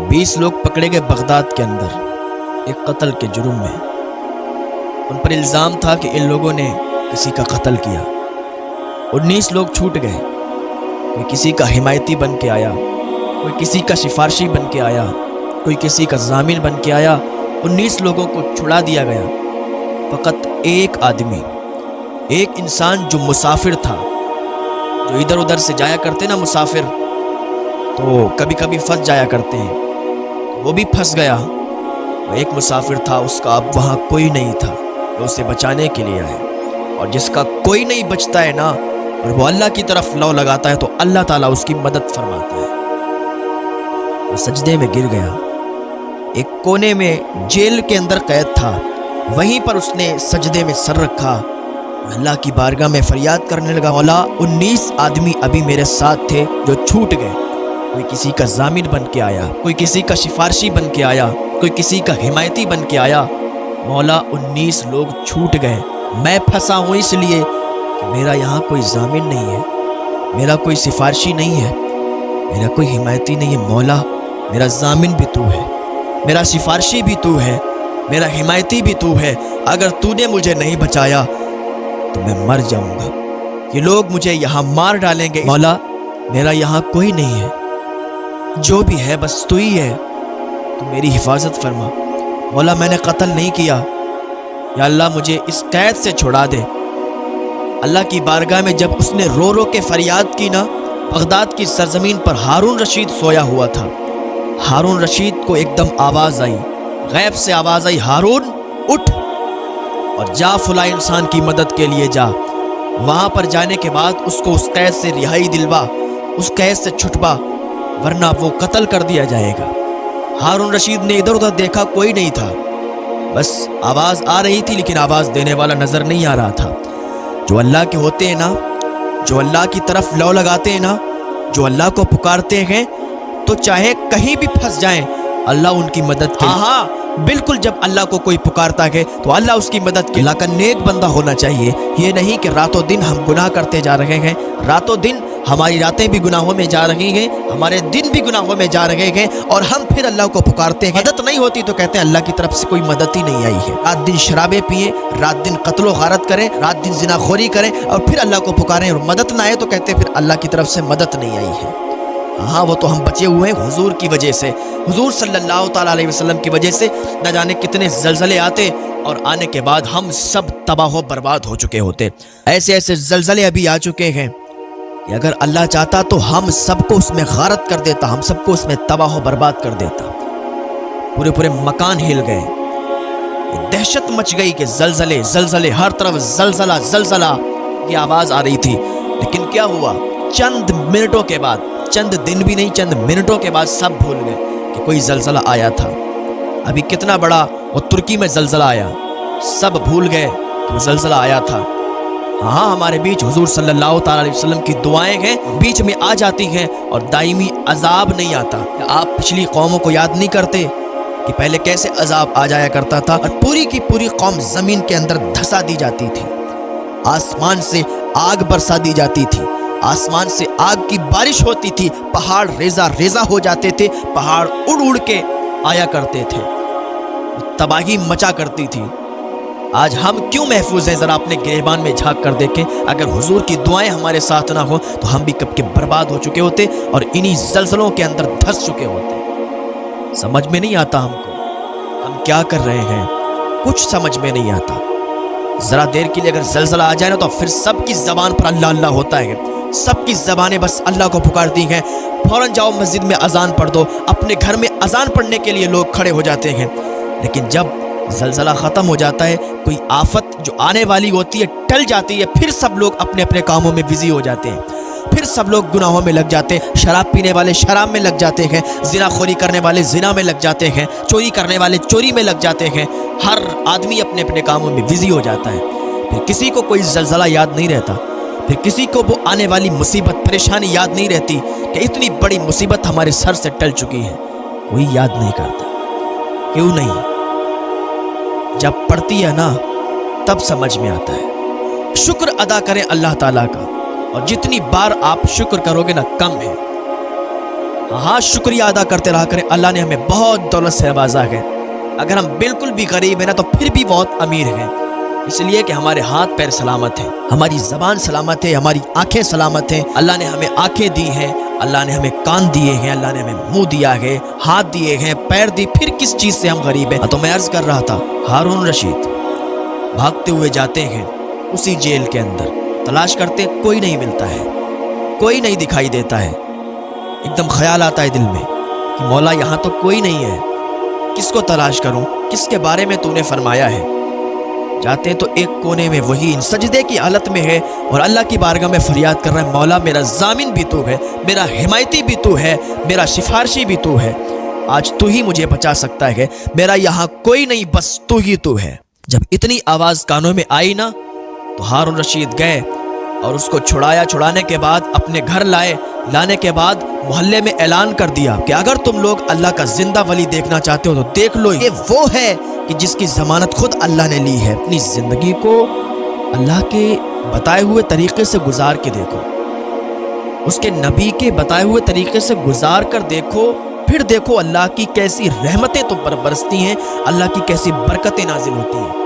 20 लोग पकड़े गए बगदाद के अंदर एक कत्ल के जुर्म में। उन पर इल्ज़ाम था कि इन लोगों ने किसी का कत्ल किया। 19 लोग छूट गए। कोई किसी का हिमायती बन के आया, कोई किसी का सिफारशी बन के आया, कोई किसी का ज़ामिन बन के आया। 19 लोगों को छुड़ा दिया गया। फ़कत एक आदमी, एक इंसान जो मुसाफिर था, जो इधर उधर से जाया करते ना मुसाफिर, तो कभी कभी फंस जाया करते हैं, वो भी फंस गया। वो एक मुसाफिर था, उसका अब वहाँ कोई नहीं था जो उसे बचाने के लिए आए। और जिसका कोई नहीं बचता है ना, और वो अल्लाह की तरफ लौ लगाता है, तो अल्लाह ताला उसकी मदद फरमाता है। वो सजदे में गिर गया। एक कोने में जेल के अंदर कैद था, वहीं पर उसने सजदे में सर रखा, अल्लाह की बारगाह में फरियाद करने लगा, मौला 19 आदमी अभी मेरे साथ थे जो छूट गए। कोई किसी का ज़ामिन बन के आया, कोई किसी का सिफारशी बन के आया, कोई किसी का हिमायती बन के आया। मौला 19 लोग छूट गए। मैं फंसा हूँ इसलिए कि मेरा यहाँ कोई ज़ामिन नहीं है, मेरा कोई सिफारशी नहीं है, मेरा कोई हिमायती नहीं है। मौला मेरा ज़ामिन भी तू है, मेरा सिफारशी भी तू है, मेरा हिमायती भी तू है। अगर तूने मुझे नहीं बचाया तो मैं मर जाऊंगा, ये लोग मुझे यहाँ मार डालेंगे। मौला मेरा यहाँ कोई नहीं है, जो भी है बस तू ही है, तू मेरी हिफाजत फरमा। मौला मैंने कत्ल नहीं किया, या अल्लाह मुझे इस कैद से छुड़ा दे। अल्लाह की बारगाह में जब उसने रो रो के फरियाद की ना, बगदाद की सरजमीन पर हारून रशीद सोया हुआ था। हारून रशीद को एकदम आवाज़ आई, गैब से आवाज़ आई, हारून उठ और जा फला इंसान की मदद के लिए जा। वहाँ पर जाने के बाद उसको उस कैद से रिहाई दिलवा, उस कैद से छुटवा, वरना वो कत्ल कर दिया जाएगा। हारून रशीद ने इधर उधर देखा, कोई नहीं था, बस आवाज़ आ रही थी लेकिन आवाज़ देने वाला नज़र नहीं आ रहा था। जो अल्लाह के होते हैं ना, जो अल्लाह की तरफ लौ लगाते हैं ना, जो अल्लाह को पुकारते हैं, तो चाहे कहीं भी फंस जाएं, अल्लाह उनकी मदद के। हाँ बिल्कुल, जब अल्लाह को कोई पुकारता है तो अल्लाह उसकी मदद के। अल्लाह का नेक बंदा होना चाहिए। ये नहीं कि रातों दिन हम गुनाह करते जा रहे हैं, रातों दिन हमारी रातें भी गुनाहों में जा रही हैं, हमारे दिन भी गुनाहों में जा रहे हैं, और हम फिर अल्लाह को पुकारते हैं। मदद नहीं होती तो कहते हैं अल्लाह की तरफ से कोई मदद ही नहीं आई है। रात दिन शराबें पिए, रात दिन कत्लो गारत करें, रात दिन जिनाखोरी करें, और फिर अल्लाह को पुकारें और मदद ना आए तो कहते हैं फिर अल्लाह की तरफ से मदद नहीं आई है। हाँ, वो तो हम बचे हुए हैं हुजूर की वजह से, हुजूर सल्लल्लाहु ताला अलैहि वसल्लम की वजह से। न जाने कितने जलजले आते और आने के बाद हम सब तबाह बर्बाद हो चुके होते। ऐसे ऐसे जलजले अभी आ चुके हैं कि अगर अल्लाह चाहता तो हम सबको उसमें गारत कर देता, हम सबको उसमें तबाह बर्बाद कर देता। पूरे पूरे मकान हिल गए, दहशत मच गई कि जलजले जलजले, हर तरफ जलजला जलजला की आवाज़ आ रही थी। लेकिन क्या हुआ, चंद मिनटों के बाद, चंद दिन भी नहीं, चंद मिनटों के बाद सब भूल गए कि कोई जलजला आया था। अभी कितना बड़ा वो तुर्की में जलजला आया, सब भूल गए कि वो जलजला आया था। हाँ, हमारे बीच हुजूर सल्लल्लाहु ताला अलैहि वसल्लम की दुआएं हैं, बीच में आ जाती हैं और दायमी अजाब नहीं आता। आप पिछली कौमों को याद नहीं करते कि पहले कैसे अजाब आ जाया करता था और पूरी की पूरी कौम जमीन के अंदर धंसा दी जाती थी, आसमान से आग बरसा दी जाती थी, आसमान से आग की बारिश होती थी, पहाड़ रेजा रेजा हो जाते थे, पहाड़ उड़ उड़ के आया करते थे, तबाही मचा करती थी। आज हम क्यों महफूज हैं, जरा अपने गिरबान में झांक कर देखें। अगर हुजूर की दुआएं हमारे साथ ना हो तो हम भी कब के बर्बाद हो चुके होते और इन्हीं जलजलों के अंदर धंस चुके होते। समझ में नहीं आता हमको हम क्या कर रहे हैं, कुछ समझ में नहीं आता। जरा देर के लिए अगर जलजला आ जाए ना तो फिर सबकी जबान पर अल्लाह अल्लाह होता है, सबकी ज़बानें बस अल्लाह को पुकारती हैं। फ़ौरन जाओ मस्जिद में अजान पढ़ दो, अपने घर में अजान पढ़ने के लिए लोग खड़े हो जाते हैं। लेकिन जब ज़लज़ला ख़त्म हो जाता है, कोई आफत जो आने वाली होती है टल जाती है, फिर सब लोग अपने अपने कामों में बिजी हो जाते हैं, फिर सब लोग गुनाहों में लग जाते हैं। शराब पीने वाले शराब में लग जाते हैं, ज़िनाखोरी करने वाले ज़िना में लग जाते हैं, चोरी करने वाले चोरी में लग जाते हैं। हर आदमी अपने अपने कामों में बिजी हो जाता है। फिर किसी को कोई ज़लज़ला याद नहीं रहता, फिर किसी को वो आने वाली मुसीबत परेशानी याद नहीं रहती कि इतनी बड़ी मुसीबत हमारे सर से टल चुकी है, कोई याद नहीं करता। क्यों नहीं? जब पड़ती है ना तब समझ में आता है। शुक्र अदा करें अल्लाह ताला का, और जितनी बार आप शुक्र करोगे ना कम है। हाँ, शुक्रिया अदा करते रहा करें, अल्लाह ने हमें बहुत दौलत से नवाजा है। अगर हम बिल्कुल भी गरीब हैं ना तो फिर भी बहुत अमीर हैं, इसलिए कि हमारे हाथ पैर सलामत हैं, हमारी ज़बान सलामत है, हमारी आंखें सलामत हैं। अल्लाह ने हमें आंखें दी हैं, अल्लाह ने हमें कान दिए हैं, अल्लाह ने हमें मुंह दिया है, हाथ दिए हैं, पैर दी, फिर किस चीज़ से हम गरीब हैं? तो मैं अर्ज़ कर रहा था, हारून रशीद भागते हुए जाते हैं उसी जेल के अंदर, तलाश करते, कोई नहीं मिलता है, कोई नहीं दिखाई देता है। एकदम ख्याल आता है दिल में कि मौला यहाँ तो कोई नहीं है, किसको तलाश करूं, किसके बारे में तूने फरमाया है। जाते हैं तो एक कोने में वही सजदे की हालत में है और अल्लाह की बारगाह में फरियाद कर रहा है, मौला मेरा जामिन भी तू है, मेरा हिमायती भी तू है, मेरा सिफारशी भी तू है, आज तू ही मुझे बचा सकता है, मेरा यहाँ कोई नहीं, बस तू ही तू है। जब इतनी आवाज़ कानों में आई ना तो हारून रशीद गए और उसको छुड़ाया। छुड़ाने के बाद अपने घर लाए, लाने के बाद मोहल्ले में ऐलान कर दिया कि अगर तुम लोग अल्लाह का जिंदा वली देखना चाहते हो तो देख लो, ये वो है कि जिसकी जमानत खुद अल्लाह ने ली है। अपनी जिंदगी को अल्लाह के बताए हुए तरीके से गुजार के देखो, उसके नबी के बताए हुए तरीके से गुजार कर देखो, फिर देखो अल्लाह की कैसी रहमतें तुम पर बरसती हैं, अल्लाह की कैसी बरकतें नाजिल होती हैं।